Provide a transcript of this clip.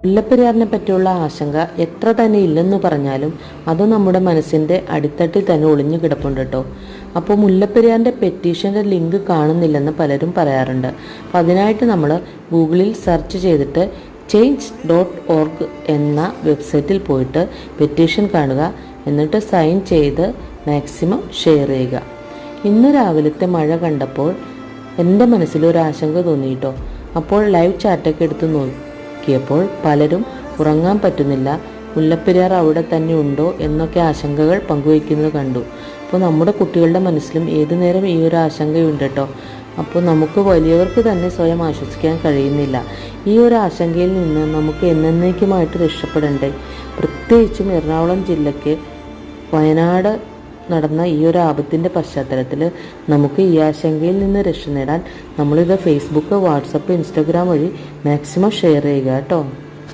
മുല്ലപ്പെരിയാറിനെ പറ്റിയുള്ള ആശങ്ക എത്ര തന്നെ ഇല്ലെന്ന് പറഞ്ഞാലും അത് നമ്മുടെ മനസ്സിൻ്റെ അടിത്തട്ടിൽ തന്നെ ഒളിഞ്ഞു കിടപ്പുണ്ട് കേട്ടോ. അപ്പോൾ മുല്ലപ്പെരിയാറിൻ്റെ പെറ്റീഷൻ്റെ ലിങ്ക് കാണുന്നില്ലെന്ന് പലരും പറയാറുണ്ട്. അപ്പോൾ അതിനായിട്ട് നമ്മൾ ഗൂഗിളിൽ സെർച്ച് ചെയ്തിട്ട് change.org എന്ന വെബ്സൈറ്റിൽ പോയിട്ട് പെറ്റീഷൻ കാണുക. എന്നിട്ട് സൈൻ ചെയ്ത് മാക്സിമം ഷെയർ ചെയ്യുക. ഇന്ന് രാവിലത്തെ മഴ കണ്ടപ്പോൾ എൻ്റെ മനസ്സിലൊരു ആശങ്ക തോന്നിയിട്ടോ. അപ്പോൾ ലൈവ് ചാറ്റൊക്കെ എടുത്ത് നോക്കിയപ്പോൾ പലരും ഉറങ്ങാൻ പറ്റുന്നില്ല, മുല്ലപ്പെരിയാർ അവിടെ തന്നെ ഉണ്ടോ എന്നൊക്കെ ആശങ്കകൾ പങ്കുവയ്ക്കുന്നത് കണ്ടു. അപ്പോൾ നമ്മുടെ കുട്ടികളുടെ മനസ്സിലും ഏതു നേരം ഈ ഒരു ആശങ്കയുണ്ട് കേട്ടോ. അപ്പോൾ നമുക്ക് വലിയവർക്ക് തന്നെ സ്വയം ആശ്വസിക്കാൻ കഴിയുന്നില്ല. ഈ ഒരു ആശങ്കയിൽ നിന്ന് നമുക്ക് എന്നേക്കുമായിട്ട് രക്ഷപ്പെടണ്ടേ. പ്രത്യേകിച്ചും എറണാകുളം ജില്ലയ്ക്ക് വയനാട് നടന്ന ഈ ഒരു ആപത്തിൻ്റെ പശ്ചാത്തലത്തിൽ നമുക്ക് ഈ ആശങ്കയിൽ നിന്ന് രക്ഷ നേടാൻ നമ്മളിത് ഫേസ്ബുക്ക്, വാട്സപ്പ്, ഇൻസ്റ്റാഗ്രാം വഴി മാക്സിമം ഷെയർ ചെയ്യുക കേട്ടോ.